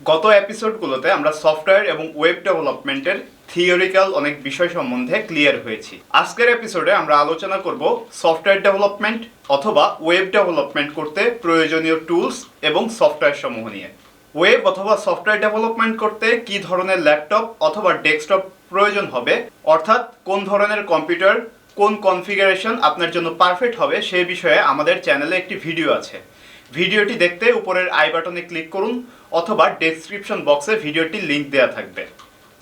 গত এপিসোডগুলোতে আমরা সফটওয়্যার এবং ওয়েব ডেভেলপমেন্টের থিওরিক্যাল অনেক বিষয় সম্বন্ধে ক্লিয়ার হয়েছি। আজকের এপিসোডে আমরা আলোচনা করব সফটওয়্যার ডেভেলপমেন্ট অথবা ওয়েব ডেভেলপমেন্ট করতে প্রয়োজনীয় টুলস এবং সফটওয়্যার সমূহ নিয়ে। ওয়েব অথবা সফটওয়্যার ডেভেলপমেন্ট করতে কী ধরনের ল্যাপটপ অথবা ডেস্কটপ প্রয়োজন হবে, অর্থাৎ কোন ধরনের কম্পিউটার কোন কনফিগারেশন আপনার জন্য পারফেক্ট হবে সেই বিষয়ে আমাদের চ্যানেলে একটি ভিডিও আছে। ভিডিওটি দেখতে উপরের আই বাটনে ক্লিক করুন অথবা ডেসক্রিপশন বক্সে ভিডিওটির লিঙ্ক দেওয়া থাকবে।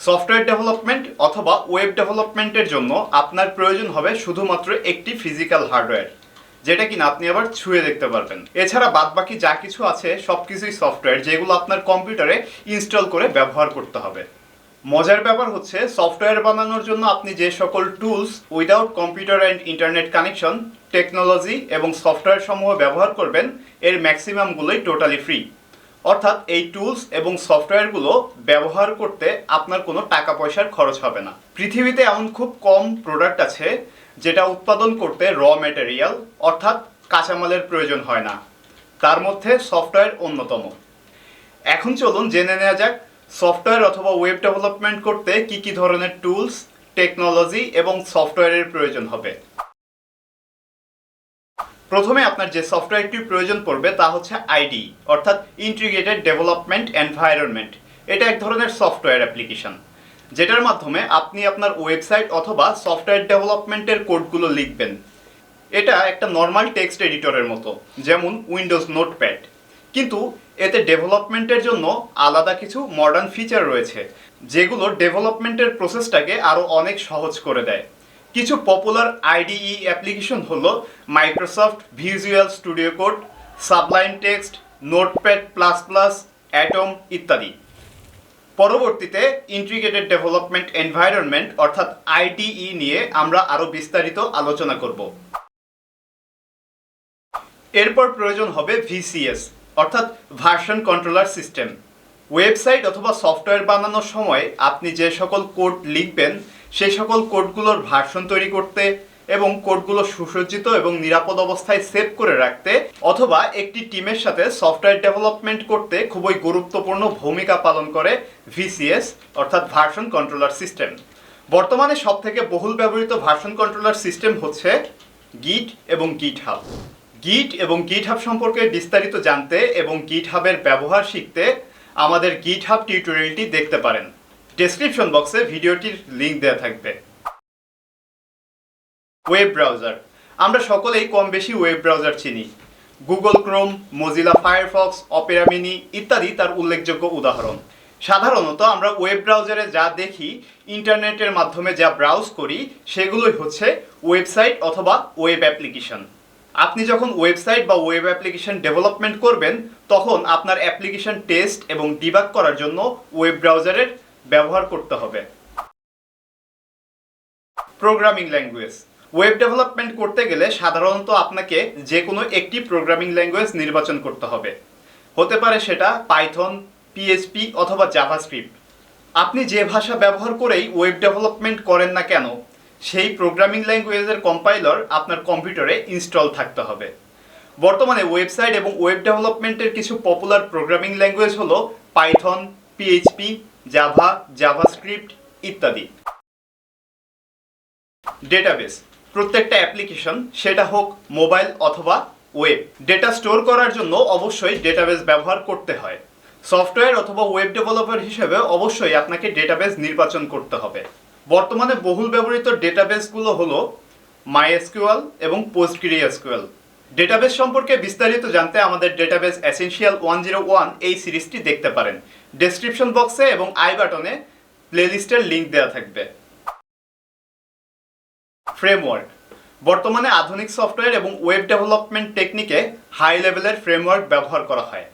সফটওয়্যার ডেভেলপমেন্ট অথবা ওয়েব ডেভেলপমেন্টের জন্য আপনার প্রয়োজন হবে শুধুমাত্র একটি ফিজিক্যাল হার্ডওয়্যার, যেটা কিনা আপনি আবার ছুঁয়ে দেখতে পারবেন। এছাড়া বাদবাকি যা কিছু আছে সব কিছুই সফটওয়্যার, যেগুলো আপনার কম্পিউটারে ইনস্টল করে ব্যবহার করতে হবে। মজার ব্যাপার হচ্ছে, সফটওয়্যার বানানোর জন্য আপনি যে সকল tools without computer and internet connection, technology এবং সফটওয়্যার সমূহ ব্যবহার করবেন, এর ম্যাক্সিমামগুলোই টোটালি ফ্রি। অর্থাৎ এই টুলস এবং সফটওয়্যারগুলো ব্যবহার করতে আপনার কোনো টাকা পয়সার খরচ হবে না। পৃথিবীতে এমন খুব কম প্রোডাক্ট আছে যেটা উৎপাদন করতে র ম্যাটেরিয়াল অর্থাৎ কাঁচামালের প্রয়োজন হয় না, তার মধ্যে সফটওয়্যার অন্যতম। এখন চলুন জেনে নেওয়া যাক সফটওয়্যার অথবা ওয়েব ডেভেলপমেন্ট করতে কি কি ধরনের টুলস, টেকনোলজি এবং সফটওয়্যারের প্রয়োজন হবে। প্রথমে আপনার যে সফটওয়্যারটির প্রয়োজন পড়বে তা হচ্ছে আইডি অর্থাৎ ইন্টিগ্রেটেড ডেভেলপমেন্ট এনভায়রনমেন্ট। এটা এক ধরনের সফটওয়্যার অ্যাপ্লিকেশন, যেটার মাধ্যমে আপনি আপনার ওয়েবসাইট অথবা সফটওয়্যার ডেভেলপমেন্টের কোডগুলো লিখবেন। এটা একটা নর্মাল টেক্সট এডিটরের মতো, যেমন উইন্ডোজ নোটপ্যাড, কিন্তু এতে ডেভেলপমেন্টের জন্য আলাদা কিছু মডার্ন ফিচার রয়েছে, যেগুলো ডেভেলপমেন্টের প্রসেসটাকে আরও অনেক সহজ করে দেয়। কিছু পপুলার আইডিই অ্যাপ্লিকেশন হলো Microsoft visual studio code, Sublime text, notepad plus plus, atom ইত্যাদি। পরবর্তীতে ইন্টিগ্রেটেড ডেভেলপমেন্ট এনভায়রনমেন্ট অর্থাৎ আইডিই নিয়ে আমরা আরও বিস্তারিত আলোচনা করব। এরপর প্রয়োজন হবে ভিসিএস অর্থাৎ ভার্সন কন্ট্রোলার সিস্টেম। ওয়েবসাইট অথবা সফটওয়্যার বানানোর সময় আপনি যে সকল কোড লিখবেন সেই সকল কোডগুলোর ভার্সন তৈরি করতে এবং কোডগুলো সুসজ্জিত এবং নিরাপদ অবস্থায় সেভ করে রাখতে অথবা একটি টিমের সাথে সফটওয়্যার ডেভেলপমেন্ট করতে খুবই গুরুত্বপূর্ণ ভূমিকা পালন করে ভিসিএস অর্থাৎ ভার্সন কন্ট্রোলার সিস্টেম। বর্তমানে সবথেকে বহুল ব্যবহৃত ভার্সন কন্ট্রোলার সিস্টেম হচ্ছে গিট এবং গিটহাব। গিট এবং গিটহাব সম্পর্কে বিস্তারিত জানতে এবং গিটহাবের ব্যবহার শিখতে আমাদের গিটহাব টিউটোরিয়ালটি দেখতে পারেন। ডেসক্রিপশন বক্সে ভিডিওটির লিঙ্ক দেওয়া থাকবে। Web browser. আমরা সকলেই কম বেশি ওয়েব ব্রাউজার চিনি। Google Chrome, Mozilla Firefox, Opera mini ইত্যাদি তার উল্লেখযোগ্য উদাহরণ। সাধারণত আমরা ওয়েব ব্রাউজারে যা দেখি, ইন্টারনেটের মাধ্যমে যা ব্রাউজ করি, সেগুলোই হচ্ছে ওয়েবসাইট অথবা ওয়েব অ্যাপ্লিকেশন। আপনি যখন ওয়েবসাইট বা ওয়েব অ্যাপ্লিকেশন ডেভেলপমেন্ট করবেন, তখন আপনার অ্যাপ্লিকেশন টেস্ট এবং ডিবাগ করার জন্য ওয়েব ব্রাউজারের ব্যবহার করতে হবে। Programming language. ওয়েব ডেভেলপমেন্ট করতে গেলে সাধারণত আপনাকে যে কোনো একটি প্রোগ্রামিং ল্যাঙ্গুয়েজ নির্বাচন করতে হবে। হতে পারে সেটা পাইথন, পিএইচপি অথবা জাভাস্ক্রিপ্ট। আপনি যে ভাষা ব্যবহার করেই ওয়েব ডেভেলপমেন্ট করেন না কেন, সেই প্রোগ্রামিং ল্যাঙ্গুয়েজের কম্পাইলার আপনার কম্পিউটারে ইনস্টল থাকতে হবে। বর্তমানে ওয়েবসাইট এবং ওয়েব ডেভেলপমেন্টের কিছু পপুলার প্রোগ্রামিং ল্যাঙ্গুয়েজ হলো পাইথন, পিএইচপি, জাভা, জাভাস্ক্রিপ্ট ইত্যাদি। ডেটাবেস। প্রত্যেকটা অ্যাপ্লিকেশন, সেটা হোক মোবাইল অথবা ওয়েব, ডেটা স্টোর করার জন্য অবশ্যই ডেটাবেস ব্যবহার করতে হয়। সফটওয়্যার অথবা ওয়েব ডেভেলপার হিসেবে অবশ্যই আপনাকে ডেটাবেস নির্বাচন করতে হবে। বর্তমানে বহুল ব্যবহৃত ডেটাবেসগুলো হলো মাইএসকিউএল এবং পোস্টগ্রিএসকিউএল। ডেটাবেস সম্পর্কে বিস্তারিত জানতে আমাদের ডেটাবেস এসেনশিয়াল 101 এই সিরিজটি দেখতে পারেন। ডেসক্রিপশন বক্সে এবং আই বাটনে প্লেলিস্টের লিঙ্ক দেওয়া থাকবে। ফ্রেমওয়ার্ক। বর্তমানে আধুনিক সফটওয়্যার এবং ওয়েব ডেভেলপমেন্ট টেকনিকে হাই লেভেলের ফ্রেমওয়ার্ক ব্যবহার করা হয়।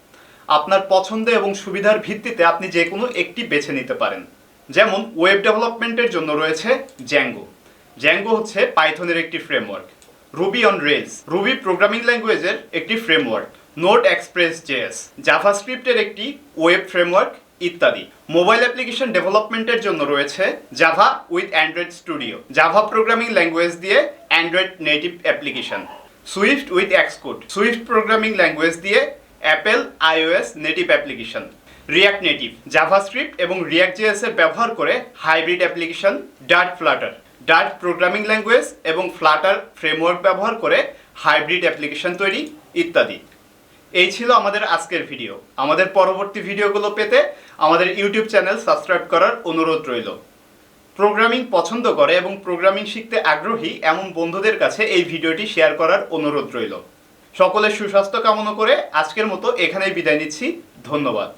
আপনার পছন্দ এবং সুবিধার ভিত্তিতে আপনি যে কোনো একটি বেছে নিতে পারেন। যেমন ওয়েব ডেভেলপমেন্টের জন্য রয়েছে জ্যাঙ্গো। জ্যাঙ্গো হচ্ছে পাইথনের একটি framework. Ruby on Rails, Ruby programming ল্যাঙ্গুয়েজের একটি ফ্রেমওয়ার্ক। নোড এক্সপ্রেস জেএস, জাভাস্ক্রিপ্টের একটি ওয়েব ফ্রেমওয়ার্ক ইত্যাদি। মোবাইল অ্যাপ্লিকেশন ডেভেলপমেন্টের জন্য রয়েছে Java with Android Studio, Java programming language দিয়ে Android native application. Swift with Xcode, Swift programming language দিয়ে Apple iOS native application. React Native, JavaScript এবং React JS এর ব্যবহার করে hybrid application, Dart Flutter, Dart programming language এবং Flutter framework ব্যবহার করে hybrid application তৈরি ইত্যাদি। এই ছিল আমাদের আজকের ভিডিও। আমাদের পরবর্তী ভিডিওগুলো পেতে আমাদের ইউটিউব চ্যানেল সাবস্ক্রাইব করার অনুরোধ রইল। প্রোগ্রামিং পছন্দ করে এবং প্রোগ্রামিং শিখতে আগ্রহী এমন বন্ধুদের কাছে এই ভিডিওটি শেয়ার করার অনুরোধ রইল। সকলের সুস্বাস্থ্য কামনা করে আজকের মতো এখানেই বিদায় নিচ্ছি। ধন্যবাদ।